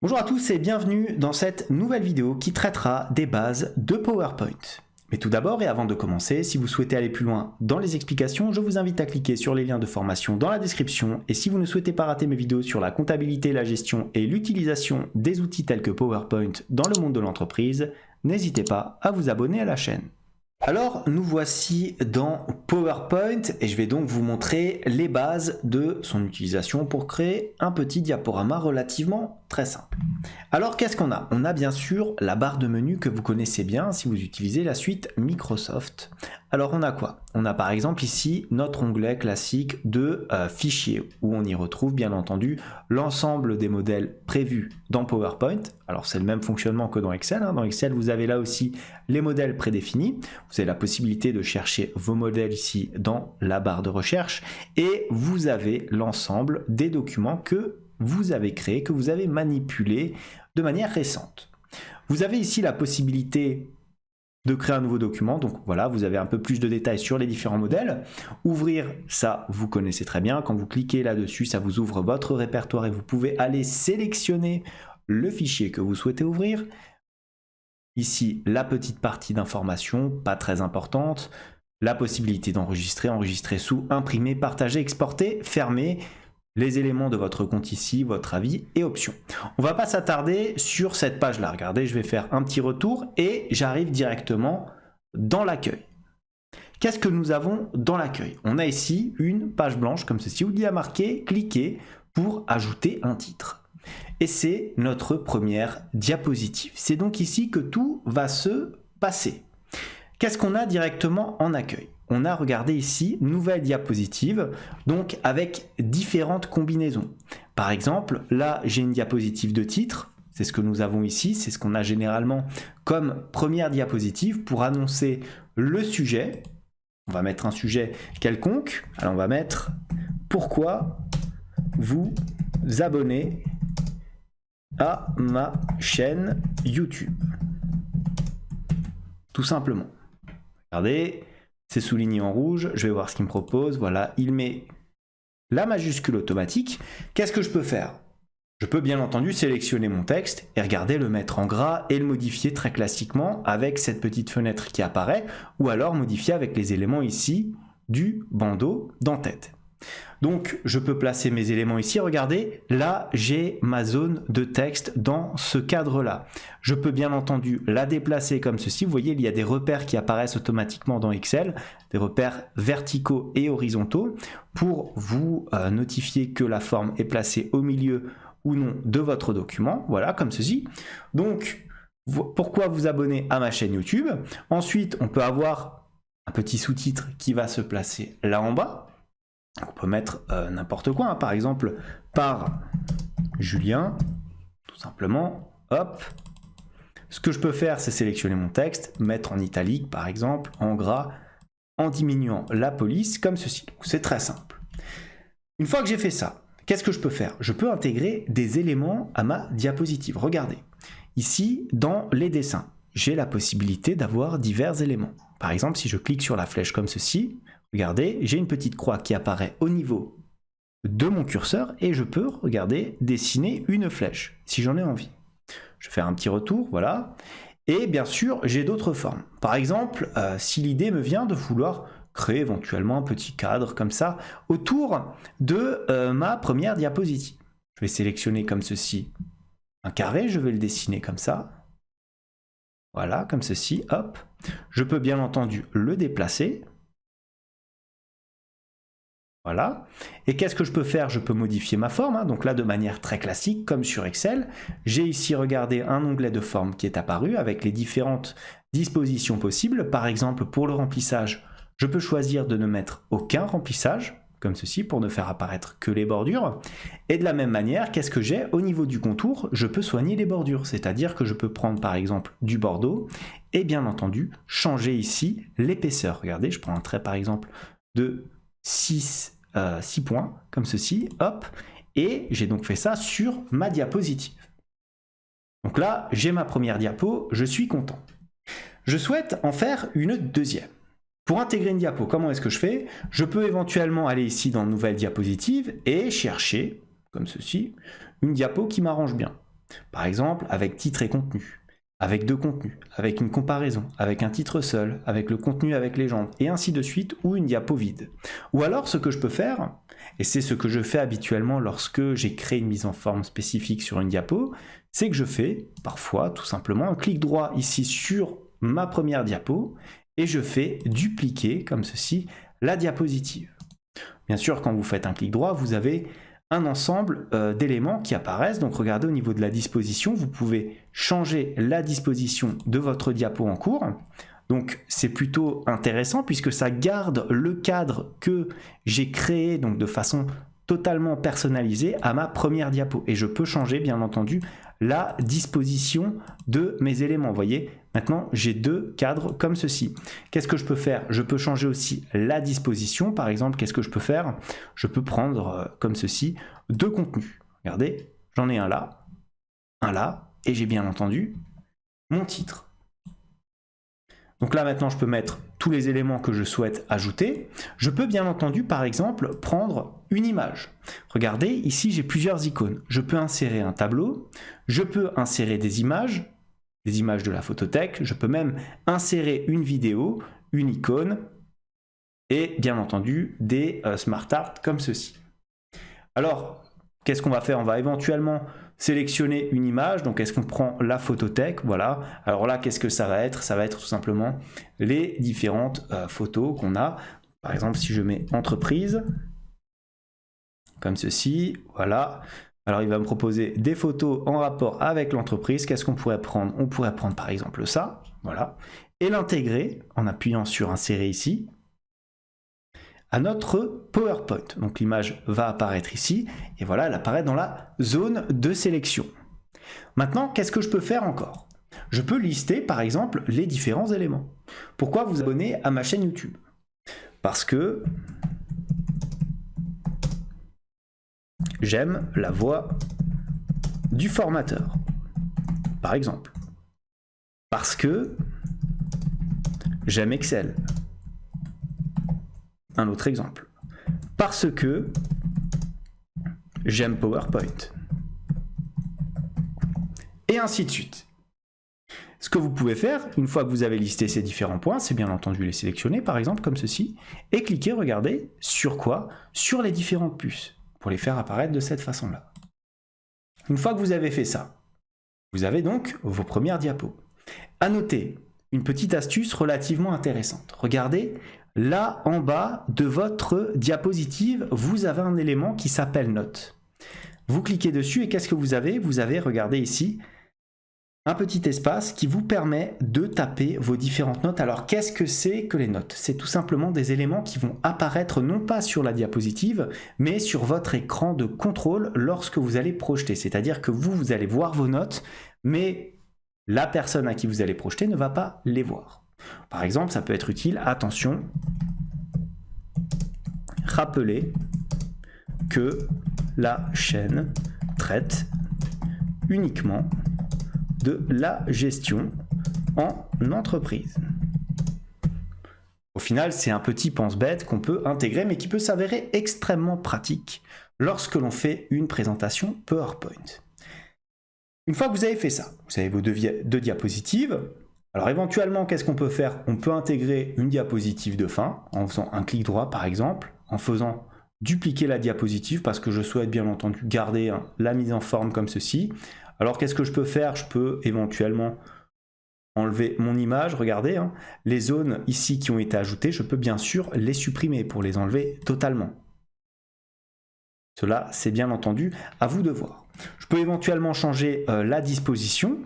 Bonjour à tous et bienvenue dans cette nouvelle vidéo qui traitera des bases de PowerPoint. Mais tout d'abord et avant de commencer, si vous souhaitez aller plus loin dans les explications, je vous invite à cliquer sur les liens de formation dans la description et si vous ne souhaitez pas rater mes vidéos sur la comptabilité, la gestion et l'utilisation des outils tels que PowerPoint dans le monde de l'entreprise, n'hésitez pas à vous abonner à la chaîne. Alors nous voici dans PowerPoint et je vais donc vous montrer les bases de son utilisation pour créer un petit diaporama relativement très simple. Alors qu'est-ce qu'on a? On a bien sûr la barre de menu que vous connaissez bien si vous utilisez la suite Microsoft. Alors on a quoi? On a par exemple ici notre onglet classique de fichiers où on y retrouve bien entendu l'ensemble des modèles prévus dans PowerPoint. Alors c'est le même fonctionnement que dans Excel. Dans Excel vous avez là aussi les modèles prédéfinis. Vous avez la possibilité de chercher vos modèles ici dans la barre de recherche et vous avez l'ensemble des documents que vous avez créés, que vous avez manipulés de manière récente. Vous avez ici la possibilité de créer un nouveau document, donc voilà, vous avez un peu plus de détails sur les différents modèles. Ouvrir, ça vous connaissez très bien, quand vous cliquez là-dessus, ça vous ouvre votre répertoire et vous pouvez aller sélectionner le fichier que vous souhaitez ouvrir. Ici, la petite partie d'information, pas très importante, la possibilité d'enregistrer, enregistrer sous, imprimer, partager, exporter, fermer, les éléments de votre compte ici, votre avis et options. On ne va pas s'attarder sur cette page-là. Regardez, je vais faire un petit retour et j'arrive directement dans l'accueil. Qu'est-ce que nous avons dans l'accueil? On a ici une page blanche comme ceci où il y a marqué « Cliquez pour ajouter un titre ». Et c'est notre première diapositive. C'est donc ici que tout va se passer. Qu'est-ce qu'on a directement en accueil? On a, regardé ici, nouvelle diapositive, donc avec différentes combinaisons. Par exemple, là, j'ai une diapositive de titre, c'est ce que nous avons ici, c'est ce qu'on a généralement comme première diapositive pour annoncer le sujet. On va mettre un sujet quelconque, alors on va mettre « Pourquoi vous abonnez à ma chaîne YouTube ?» Tout simplement. Regardez, c'est souligné en rouge, je vais voir ce qu'il me propose. Voilà, il met la majuscule automatique. Qu'est-ce que je peux faire? Je peux bien entendu sélectionner mon texte et regarder, le mettre en gras et le modifier très classiquement avec cette petite fenêtre qui apparaît ou alors modifier avec les éléments ici du bandeau d'en-tête. Donc je peux placer mes éléments ici, regardez, là j'ai ma zone de texte dans ce cadre-là. Je peux bien entendu la déplacer comme ceci, vous voyez il y a des repères qui apparaissent automatiquement dans Excel, des repères verticaux et horizontaux pour vous notifier que la forme est placée au milieu ou non de votre document, voilà comme ceci. Donc pourquoi vous abonner à ma chaîne YouTube? Ensuite on peut avoir un petit sous-titre qui va se placer là en bas. On peut mettre n'importe quoi, par exemple par Julien, tout simplement, hop. Ce que je peux faire, c'est sélectionner mon texte, mettre en italique par exemple, en gras, en diminuant la police, comme ceci. C'est très simple. Une fois que j'ai fait ça, qu'est-ce que je peux faire? Je peux intégrer des éléments à ma diapositive. Regardez, ici, dans les dessins, j'ai la possibilité d'avoir divers éléments. Par exemple, si je clique sur la flèche comme ceci, regardez, j'ai une petite croix qui apparaît au niveau de mon curseur et je peux, regardez, dessiner une flèche si j'en ai envie. Je vais faire un petit retour, voilà. Et bien sûr, j'ai d'autres formes. Par exemple, si l'idée me vient de vouloir créer éventuellement un petit cadre comme ça autour de ma première diapositive. Je vais sélectionner comme ceci un carré, je vais le dessiner comme ça. Voilà, comme ceci, hop. Je peux bien entendu le déplacer. Voilà. Et qu'est-ce que je peux faire? Je peux modifier ma forme, donc là de manière très classique, comme sur Excel. J'ai ici, regardez, un onglet de forme qui est apparu avec les différentes dispositions possibles. Par exemple, pour le remplissage, je peux choisir de ne mettre aucun remplissage, comme ceci, pour ne faire apparaître que les bordures. Et de la même manière, qu'est-ce que j'ai? Au niveau du contour, je peux soigner les bordures, c'est-à-dire que je peux prendre par exemple du bordeaux et bien entendu changer ici l'épaisseur. Regardez, je prends un trait par exemple de 6 points, comme ceci, hop, et j'ai donc fait ça sur ma diapositive. Donc là, j'ai ma première diapo, je suis content. Je souhaite en faire une deuxième. Pour intégrer une diapo, comment est-ce que je fais? Je peux éventuellement aller ici dans Nouvelle diapositive et chercher, comme ceci, une diapo qui m'arrange bien. Par exemple, avec titre et contenu, avec deux contenus, avec une comparaison, avec un titre seul, avec le contenu avec légende, et ainsi de suite, ou une diapo vide. Ou alors, ce que je peux faire, et c'est ce que je fais habituellement lorsque j'ai créé une mise en forme spécifique sur une diapo, c'est que je fais, parfois, tout simplement, un clic droit ici sur ma première diapo, et je fais dupliquer, comme ceci, la diapositive. Bien sûr, quand vous faites un clic droit, vous avez un ensemble d'éléments qui apparaissent. Donc regardez au niveau de la disposition, vous pouvez changer la disposition de votre diapo en cours. Donc c'est plutôt intéressant puisque ça garde le cadre que j'ai créé donc de façon totalement personnalisée à ma première diapo. Et je peux changer bien entendu la disposition de mes éléments. Vous voyez, maintenant j'ai deux cadres comme ceci. Qu'est-ce que je peux faire? Je peux changer aussi la disposition. Par exemple, qu'est-ce que je peux faire? Je peux prendre comme ceci deux contenus. Regardez, j'en ai un là, et j'ai bien entendu mon titre. Donc là maintenant je peux mettre tous les éléments que je souhaite ajouter. Je peux bien entendu par exemple prendre une image. Regardez, ici j'ai plusieurs icônes. Je peux insérer un tableau, je peux insérer des images de la photothèque, je peux même insérer une vidéo, une icône et bien entendu des smart art comme ceci. Alors qu'est-ce qu'on va faire? On va éventuellement sélectionner une image. Donc est-ce qu'on prend la photothèque? Voilà. Alors là, qu'est-ce que ça va être? Ça va être tout simplement les différentes photos qu'on a. Par exemple, si je mets entreprise, comme ceci, voilà. Alors il va me proposer des photos en rapport avec l'entreprise. Qu'est-ce qu'on pourrait prendre? On pourrait prendre par exemple ça, voilà. Et l'intégrer en appuyant sur insérer ici à notre PowerPoint. Donc l'image va apparaître ici, et voilà, elle apparaît dans la zone de sélection. Maintenant, qu'est-ce que je peux faire encore? Je peux lister, par exemple, les différents éléments. Pourquoi vous abonner à ma chaîne YouTube? Parce que j'aime la voix du formateur, par exemple. Parce que j'aime Excel. Un autre exemple. Parce que j'aime PowerPoint. Et ainsi de suite. Ce que vous pouvez faire, une fois que vous avez listé ces différents points, c'est bien entendu les sélectionner, par exemple comme ceci, et cliquer, regardez, sur quoi? Sur les différentes puces, pour les faire apparaître de cette façon-là. Une fois que vous avez fait ça, vous avez donc vos premières diapos. À noter, une petite astuce relativement intéressante. Regardez, là en bas de votre diapositive, vous avez un élément qui s'appelle notes. Vous cliquez dessus et qu'est-ce que vous avez? Vous avez, regardez ici, un petit espace qui vous permet de taper vos différentes notes. Alors qu'est-ce que c'est que les notes? C'est tout simplement des éléments qui vont apparaître non pas sur la diapositive, mais sur votre écran de contrôle lorsque vous allez projeter. C'est-à-dire que vous allez voir vos notes, mais la personne à qui vous allez projeter ne va pas les voir. Par exemple, ça peut être utile, attention, rappelez que la chaîne traite uniquement de la gestion en entreprise. Au final, c'est un petit pense-bête qu'on peut intégrer, mais qui peut s'avérer extrêmement pratique lorsque l'on fait une présentation PowerPoint. Une fois que vous avez fait ça, vous avez vos deux diapositives. Alors éventuellement, qu'est-ce qu'on peut faire? On peut intégrer une diapositive de fin en faisant un clic droit par exemple, en faisant dupliquer la diapositive parce que je souhaite bien entendu garder la mise en forme comme ceci. Alors qu'est-ce que je peux faire? Je peux éventuellement enlever mon image, regardez, les zones ici qui ont été ajoutées, je peux bien sûr les supprimer pour les enlever totalement. Cela, c'est bien entendu à vous de voir. Je peux éventuellement changer la disposition.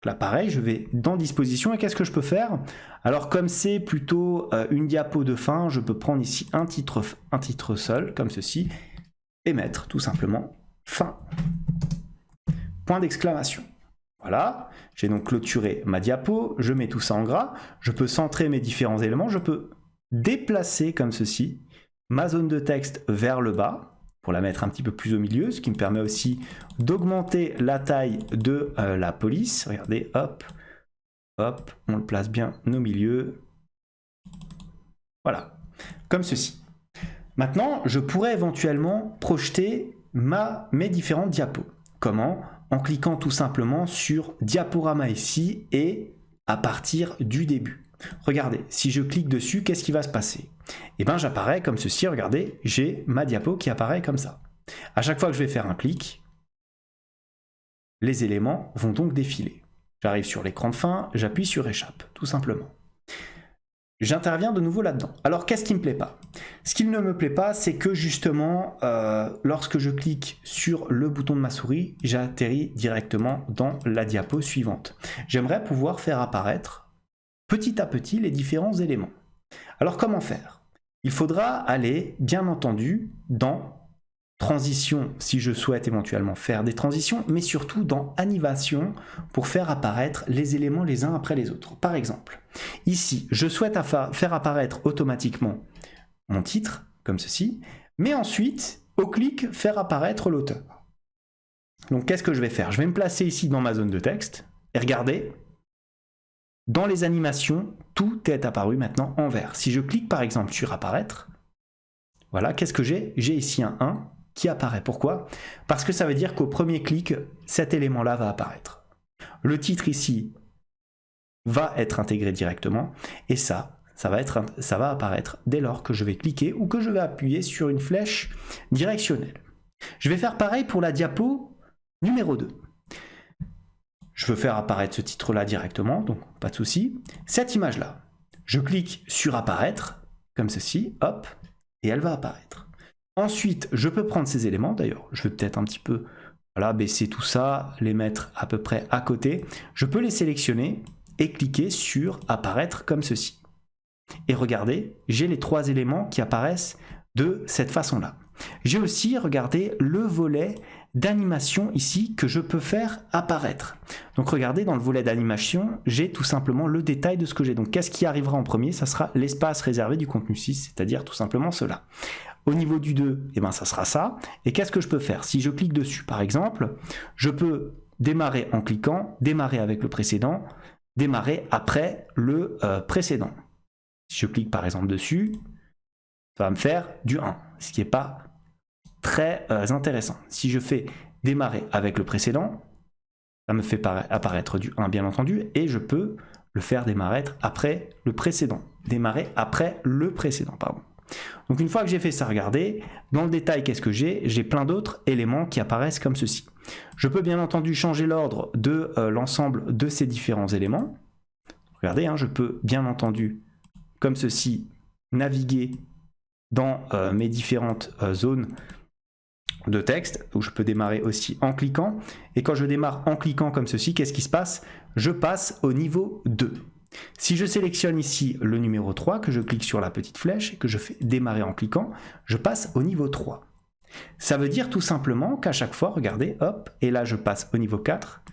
Là, pareil, je vais dans disposition et qu'est-ce que je peux faire? Alors, comme c'est plutôt une diapo de fin, je peux prendre ici un titre seul, comme ceci, et mettre tout simplement fin. Point d'exclamation. Voilà, j'ai donc clôturé ma diapo, je mets tout ça en gras, je peux centrer mes différents éléments, je peux déplacer comme ceci ma zone de texte vers le bas, pour la mettre un petit peu plus au milieu, ce qui me permet aussi d'augmenter la taille de la police. Regardez, hop, hop, on le place bien au milieu. Voilà, comme ceci. Maintenant, je pourrais éventuellement projeter mes différentes diapos. Comment? en cliquant tout simplement sur diaporama ici et à partir du début. Regardez, si je clique dessus, qu'est-ce qui va se passer? Eh bien, j'apparais comme ceci, regardez, j'ai ma diapo qui apparaît comme ça. À chaque fois que je vais faire un clic, les éléments vont donc défiler. J'arrive sur l'écran de fin, j'appuie sur échappe, tout simplement. J'interviens de nouveau là-dedans. Alors, qu'est-ce qui ne me plaît pas? Ce qui ne me plaît pas, c'est que justement, lorsque je clique sur le bouton de ma souris, j'atterris directement dans la diapo suivante. J'aimerais pouvoir faire apparaître petit à petit les différents éléments. Alors, comment faire? Il faudra aller, bien entendu, dans transition, si je souhaite éventuellement faire des transitions, mais surtout dans animation pour faire apparaître les éléments les uns après les autres. Par exemple, ici, je souhaite faire apparaître automatiquement mon titre, comme ceci, mais ensuite, au clic, faire apparaître l'auteur. Donc, qu'est-ce que je vais faire? Je vais me placer ici dans ma zone de texte, et regardez, dans les animations, tout est apparu maintenant en vert. Si je clique par exemple sur apparaître, voilà, qu'est-ce que j'ai? J'ai ici un 1 qui apparaît. Pourquoi? Parce que ça veut dire qu'au premier clic, cet élément-là va apparaître. Le titre ici va être intégré directement et ça va apparaître dès lors que je vais cliquer ou que je vais appuyer sur une flèche directionnelle. Je vais faire pareil pour la diapo numéro 2. Je veux faire apparaître ce titre-là directement, donc pas de souci. Cette image-là, je clique sur apparaître, comme ceci, hop, et elle va apparaître. Ensuite, je peux prendre ces éléments, d'ailleurs, je vais peut-être un petit peu baisser tout ça, les mettre à peu près à côté. Je peux les sélectionner et cliquer sur apparaître comme ceci. Et regardez, j'ai les 3 éléments qui apparaissent de cette façon-là. J'ai aussi, regardez, le volet d'animation ici que je peux faire apparaître. Donc regardez, dans le volet d'animation, j'ai tout simplement le détail de ce que j'ai. Donc qu'est-ce qui arrivera en premier? Ça sera l'espace réservé du contenu 6, c'est-à-dire tout simplement cela. Au niveau du 2, eh ben, ça sera ça. Et qu'est-ce que je peux faire? Si je clique dessus, par exemple, je peux démarrer en cliquant, démarrer avec le précédent, démarrer après le précédent. Si je clique par exemple dessus, ça va me faire du 1, ce qui n'est pas très intéressant. Si je fais démarrer avec le précédent, ça me fait apparaître du 1 bien entendu, et je peux le faire démarrer après le précédent. Démarrer après le précédent, pardon. Donc une fois que j'ai fait ça, regardez, dans le détail, qu'est-ce que j'ai? J'ai plein d'autres éléments qui apparaissent comme ceci. Je peux bien entendu changer l'ordre de l'ensemble de ces différents éléments. Regardez, je peux bien entendu, comme ceci, naviguer dans mes différentes zones de texte, où je peux démarrer aussi en cliquant. Et quand je démarre en cliquant comme ceci, qu'est-ce qui se passe? Je passe au niveau 2. Si je sélectionne ici le numéro 3, que je clique sur la petite flèche et que je fais démarrer en cliquant, je passe au niveau 3. Ça veut dire tout simplement qu'à chaque fois, regardez, hop, et là je passe au niveau 4.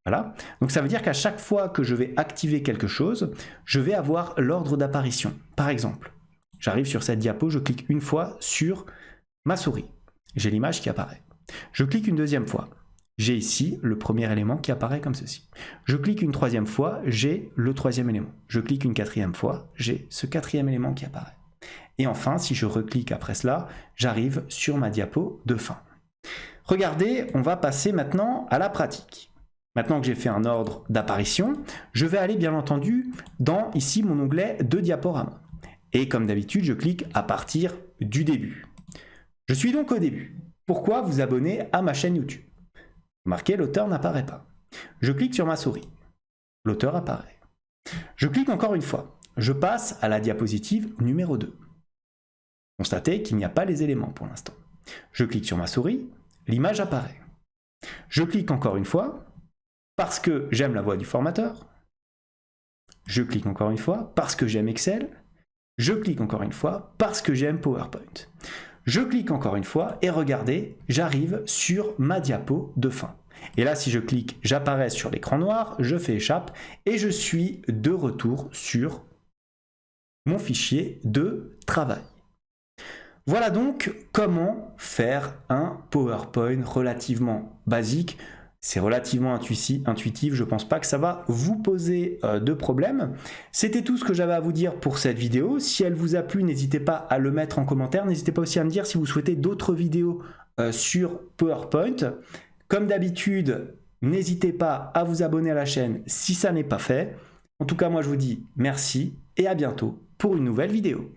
Voilà. Donc ça veut dire qu'à chaque fois que je vais activer quelque chose, je vais avoir l'ordre d'apparition. Par exemple, j'arrive sur cette diapo, je clique une fois sur ma souris. J'ai l'image qui apparaît. Je clique une deuxième fois. J'ai ici le premier élément qui apparaît comme ceci. Je clique une troisième fois, j'ai le troisième élément. Je clique une quatrième fois, j'ai ce quatrième élément qui apparaît. Et enfin, si je reclique après cela, j'arrive sur ma diapo de fin. Regardez, on va passer maintenant à la pratique. Maintenant que j'ai fait un ordre d'apparition, je vais aller bien entendu dans ici mon onglet de diaporama. Et comme d'habitude, je clique à partir du début. Je suis donc au début. Pourquoi vous abonner à ma chaîne YouTube? Marqué, l'auteur n'apparaît pas. Je clique sur ma souris. L'auteur apparaît. Je clique encore une fois. Je passe à la diapositive numéro 2. Constatez qu'il n'y a pas les éléments pour l'instant. Je clique sur ma souris. L'image apparaît. Je clique encore une fois parce que j'aime la voix du formateur. Je clique encore une fois parce que j'aime Excel. Je clique encore une fois parce que j'aime PowerPoint. Je clique encore une fois et regardez, j'arrive sur ma diapo de fin. Et là, si je clique, j'apparais sur l'écran noir, je fais échappe et je suis de retour sur mon fichier de travail. Voilà donc comment faire un PowerPoint relativement basique. C'est relativement intuitif, je ne pense pas que ça va vous poser de problème. C'était tout ce que j'avais à vous dire pour cette vidéo. Si elle vous a plu, n'hésitez pas à le mettre en commentaire. N'hésitez pas aussi à me dire si vous souhaitez d'autres vidéos sur PowerPoint. Comme d'habitude, N'hésitez pas à vous abonner à la chaîne si ça n'est pas fait. En tout cas, moi je vous dis merci et à bientôt pour une nouvelle vidéo.